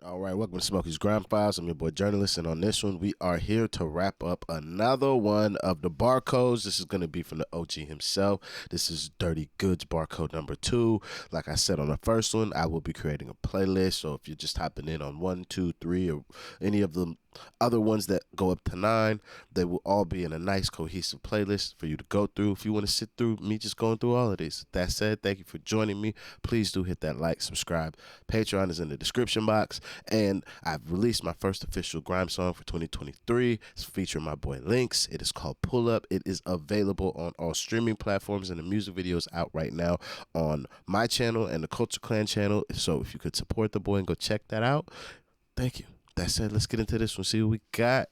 All right, welcome to Smokey's Grime Files. I'm your boy Journalist, and on this one, we are here to wrap up another one of the barcodes. This is going to be from the OG himself. This is Durrty Goodz barcode number 2. Like I said on the first one, I will be creating a playlist, so if you're just hopping in on 1, 2, 3, or any of the other ones that go up to 9, they will all be in a nice cohesive playlist for you to go through if you want to sit through me just going through all of these. That said, thank you for joining me. Please do hit that like, subscribe. Patreon is in the description box, and I've released my first official grime song for 2023. It's featuring my boy Lynx. It is called Pull Up. It is available on all streaming platforms, and the music video is out right now on my channel and the Culture Clan channel. So if you could support the boy and go check that out, thank you. That said, let's get into this one. See what we got.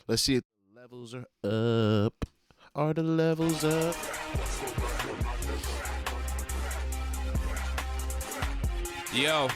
Let's see if the levels are up. Are the levels up? Yo.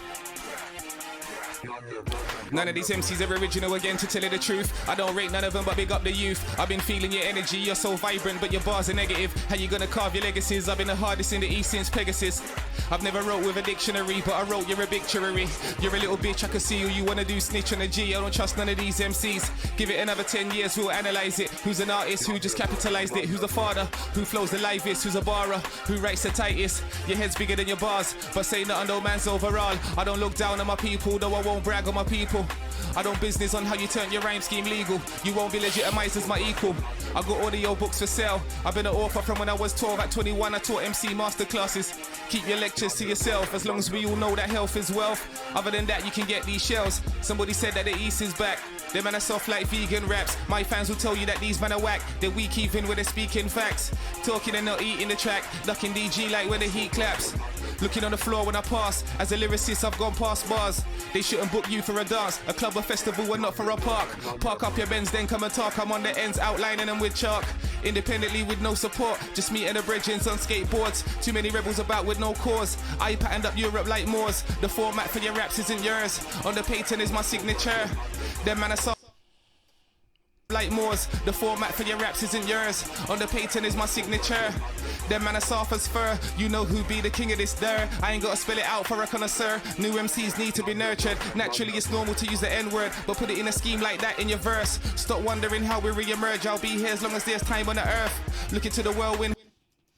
None of these MCs are original, again, to tell you the truth. I don't rate none of them, but big up the youth. I've been feeling your energy, you're so vibrant, but your bars are negative. How you gonna carve your legacies? I've been the hardest in the East since Pegasus. I've never wrote with a dictionary, but I wrote you're a obituary. You're a little bitch, I can see you wanna do snitch on a G. I don't trust none of these MCs. Give it another 10 years, we'll analyze it. Who's an artist, who just capitalized it? Who's a father, who flows the livest? Who's a barra, who writes the tightest? Your head's bigger than your bars, but say nothing, no man's overall. I don't look down on my people, though I won't brag on my people. I don't business on how you turn your rhyme scheme legal. You won't be legitimized as my equal. I got audio books for sale. I've been an author from when I was 12. At 21 I taught MC masterclasses. Keep your lectures to yourself, as long as we all know that health is wealth. Other than that, you can get these shells. Somebody said that the East is back. Them man are soft like vegan raps. My fans will tell you that these men are whack. They're weak even when they're speaking facts. Talking and not eating the track. Ducking DG like when the heat claps. Looking on the floor when I pass. As a lyricist, I've gone past bars. They shouldn't book you for a dance, a club or festival and not for a park. Park up your Benz, then come and talk. I'm on the ends, outlining them with chalk. Independently with no support, just me and the brethrens on skateboards. Too many rebels about with no cause. I patterned up Europe like Moors. The format for your raps isn't yours. On the patent is my signature. Them man are so like Moors. The format for your raps isn't yours. On the patent is my signature. Them man are soft as fur. You know who be the king of this there. I ain't gotta spell it out for a connoisseur. New MCs need to be nurtured. Naturally it's normal to use the N-word, but put it in a scheme like that in your verse. Stop wondering how we re-emerge. I'll be here as long as there's time on the earth. Look into the whirlwind,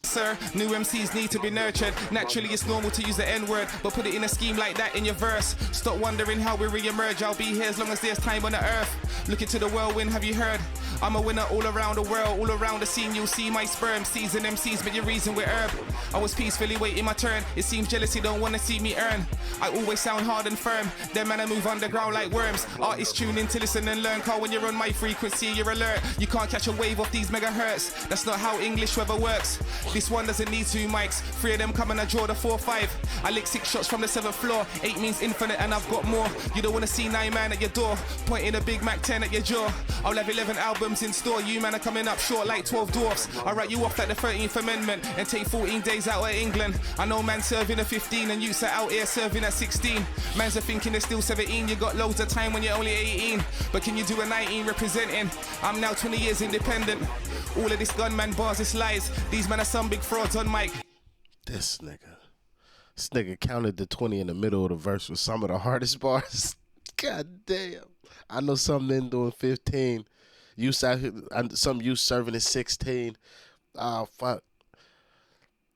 sir. New MCs need to be nurtured. Naturally it's normal to use the N-word, but put it in a scheme like that in your verse. Stop wondering how we re-emerge. I'll be here as long as there's time on the earth. Look into the whirlwind, have you heard? I'm a winner all around the world, all around the scene. You'll see my sperm, season MCs, but your reason we're herb. I was peacefully waiting my turn. It seems jealousy don't wanna see me earn. I always sound hard and firm. Them man I move underground like worms. Artists tune in to listen and learn. Cause when you're on my frequency, you're alert. You can't catch a wave off these megahertz. That's not how English weather works. This one doesn't need 2 mics. 3 of them come and I draw the 4-5. I lick 6 shots from the 7th floor. 8 means infinite and I've got more. You don't wanna see 9 man at your door, pointing a Big Mac 10 at your jaw. I'll have 11 albums in store. You man are coming up short like 12 dwarfs. I write you off like the 13th Amendment and take 14 days out of England. I know man serving at 15 and youths are out here serving at 16. Mans are thinking they're still 17. You got loads of time when you're only 18. But can you do a 19 representing? I'm now 20 years independent. All of this gunman bars is lies. These men are some big frauds on mic. This nigga counted the 20 in the middle of the verse with some of the hardest bars. God damn. I know some men doing 15. Youth out here, some youth serving at 16. Oh, fuck.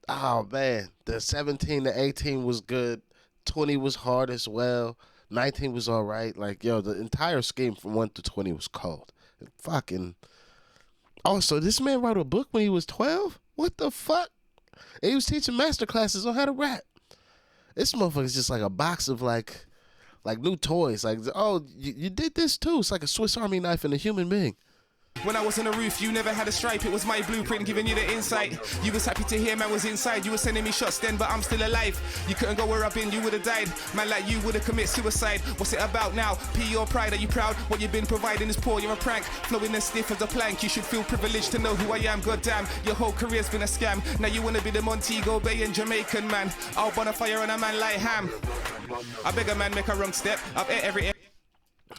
Oh, man. The 17 to 18 was good. 20 was hard as well. 19 was all right. Like, yo, the entire scheme from 1 to 20 was cold. Fucking. Also, this man wrote a book when he was 12? What the fuck? And he was teaching master classes on how to rap. This motherfucker's just like a box of like new toys. Like, oh, you did this too. It's like a Swiss Army knife and a human being. When I was on the roof, you never had a stripe. It was my blueprint giving you the insight. You was happy to hear man was inside. You were sending me shots then, but I'm still alive. You couldn't go where I've been, you would have died. Man like you would have committed suicide. What's it about now? P or pride? Are you proud? What you've been providing is poor, you're a prank. Flowing as stiff as a plank. You should feel privileged to know who I am. Goddamn, your whole career's been a scam. Now you wanna be the Montego Bay and Jamaican man. I'll burn a fire on a man like Ham. I beg a man make a wrong step. I've ate every.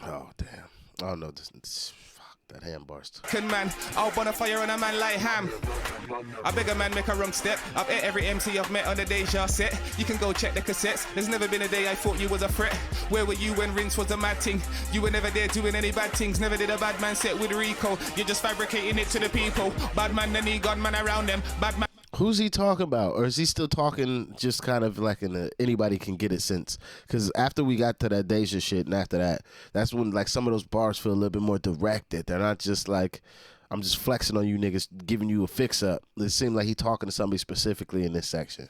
Oh, damn. Oh, no, this fuck. That ham burst. Can man, I'll burn a fire on a man like ham. I beg a man make a wrong step. I've ate every MC I've met on the Deja set. You can go check the cassettes. There's never been a day I thought you was a threat. Where were you when Rinse was a mad thing? You were never there doing any bad things. Never did a bad man set with Rico. You're just fabricating it to the people. Bad man, then he gun man around them. Bad man. Who's he talking about? Or is he still talking just kind of like in a anybody can get it sense? Because after we got to that Deja shit and after that, that's when like some of those bars feel a little bit more directed. They're not just like, I'm just flexing on you niggas, giving you a fix up. It seemed like he talking to somebody specifically in this section.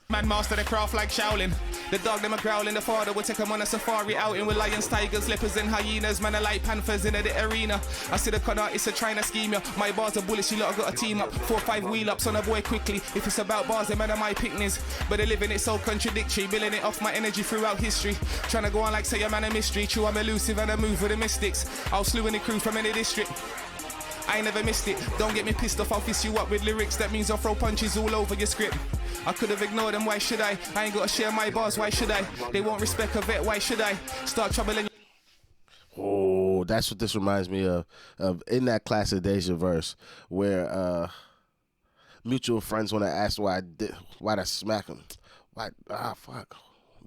Man master the craft like Shaolin. The dog them a growling. The father will take them on a safari outing with lions, tigers, leopards and hyenas. Man, I like panthers in the arena. I see the con artists are trying to scheme ya. My bars are bullish, you lot have got a team up. 4 or 5 wheel ups on a boy quickly. If it's about bars, them man are my picnics. But they living it so contradictory. Building it off my energy throughout history. Trying to go on like say a man a mystery. True, I'm elusive and I move with the mystics. I'll slew in the crew from any district. I ain't never missed it. Don't get me pissed off, I'll fist you up with lyrics. That means I'll throw punches all over your script. I could have ignored them, why should I? I ain't got to share my bars, why should I? They won't respect a vet, why should I? Start troubling. Oh, that's what this reminds me of in that classic Deja verse where mutual friends want to ask why'd I smack him? Fuck,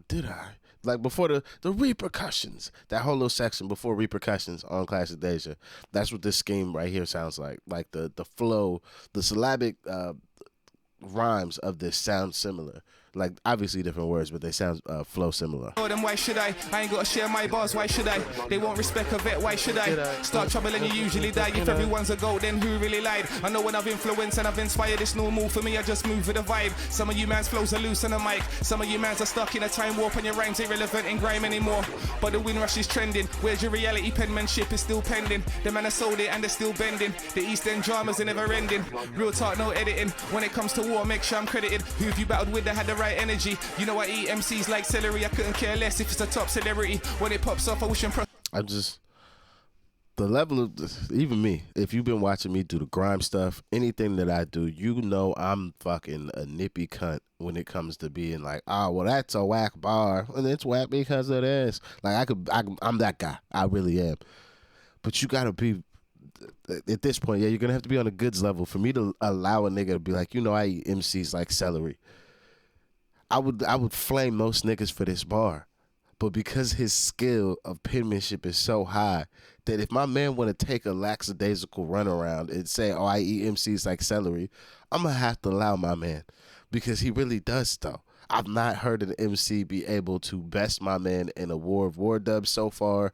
did I? Like before the repercussions, that whole little section before repercussions on Classic Deja. That's what this scheme right here sounds like. Like the flow, the syllabic rhymes of this sound similar. Like obviously different words, but they sound flow similar. Them, why should I? I ain't got to share my bars, why should I? They won't respect a vet, why should I? Start troubling, you usually die. If everyone's a goat, then who really lied? I know when I've influenced and I've inspired, it's normal for me, I just move with the vibe. Some of you mans flows are loose on the mic. Some of you mans are stuck in a time warp and your rhymes ain't relevant in grime anymore. But the win rush is trending. Where's your reality? Penmanship is still pending. The man has sold it and they're still bending. The East End dramas are never ending. Real talk, no editing. When it comes to war, make sure I'm credited. Who have you battled with that had the right energy? You know I eat MCs like celery. I couldn't care less if it's a top celebrity. When it pops off, I wish I'm just the level of even me. If you've been watching me do the grime stuff, anything that I do, you know I'm fucking a nippy cunt when it comes to being like, oh well, that's a whack bar, and it's whack because of this. Like I'm that guy. I really am. But you gotta be at this point. Yeah, you're gonna have to be on a Goodz level for me to allow a nigga to be like, you know, I eat MCs like celery. I would flame most niggas for this bar, but because his skill of penmanship is so high that if my man want to take a lackadaisical run around and say, oh, I eat MCs like celery, I'm going to have to allow my man because he really does though. I've not heard an MC be able to best my man in a war of war dubs so far.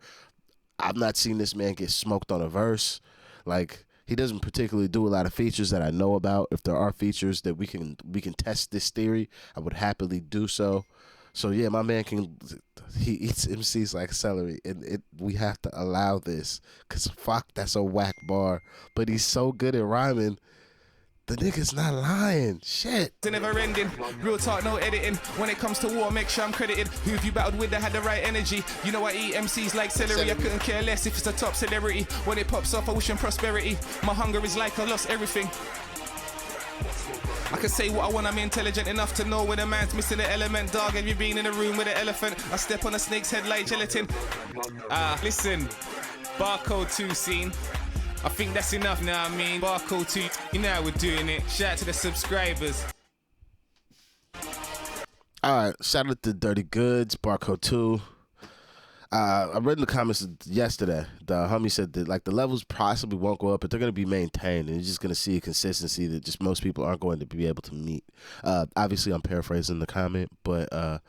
I've not seen this man get smoked on a verse. Like, he doesn't particularly do a lot of features that I know about. If there are features that we can test this theory, I would happily do so. So yeah, my man he eats MCs like celery, and we have to allow this, cause fuck, that's a whack bar. But he's so good at rhyming. The nigga's not lying. Shit. It's never ending. Real talk, no editing. When it comes to war, make sure I'm credited. Who have you battled with that had the right energy? You know I eat MCs like celery. I couldn't care less if it's a top celebrity. When it pops off, I wish him prosperity. My hunger is like I lost everything. I can say what I want, I'm intelligent enough to know when a man's missing an element. Dog, have you been in a room with an elephant? I step on a snake's head like gelatin. Listen, barcode 2 scene. I think that's enough now, I mean. Barcode 2, you know how we're doing it. Shout out to the subscribers. Alright, shout out to Durrty Goodz, Barcode 2. I read in the comments yesterday, the homie said that like the levels possibly won't go up, but they're going to be maintained, and you're just going to see a consistency that just most people aren't going to be able to meet. Obviously, I'm paraphrasing the comment, but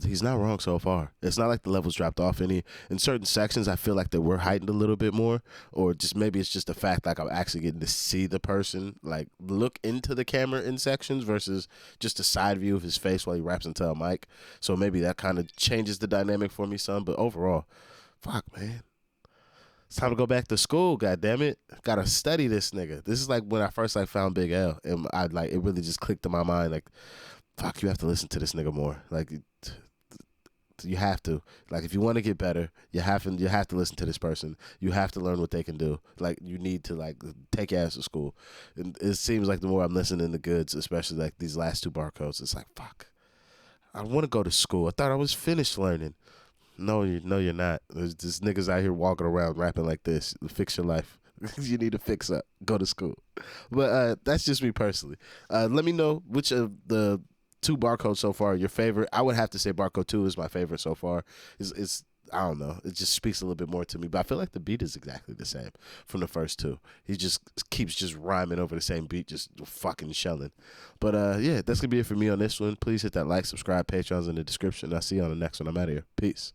he's not wrong so far. It's not like the levels dropped off any. In certain sections, I feel like they were heightened a little bit more, or just maybe it's just the fact like I'm actually getting to see the person, like look into the camera in sections versus just a side view of his face while he raps into a mic. So maybe that kind of changes the dynamic for me some, but overall, fuck, man. It's time to go back to school, goddammit. Gotta study this nigga. This is like when I first like found Big L, and I like it really just clicked in my mind like, fuck, you have to listen to this nigga more. Like, you have to. Like, if you want to get better, you have to listen to this person. You have to learn what they can do. Like, you need to like take your ass to school. And it seems like the more I'm listening to Goodz, especially like these last 2 barcodes, it's like, fuck, I want to go to school. I thought I was finished learning. No, you're not. There's just niggas out here walking around rapping like this. Fix your life. You need to fix up. Go to school. But that's just me personally. Let me know which of the 2 barcodes so far are your favorite. I would have to say Barcode 2 is my favorite so far. It's I don't know. It just speaks a little bit more to me. But I feel like the beat is exactly the same from the first 2. He just keeps just rhyming over the same beat, just fucking shelling. But yeah, that's going to be it for me on this one. Please hit that like, subscribe, Patreon's in the description. I'll see you on the next one. I'm out of here. Peace.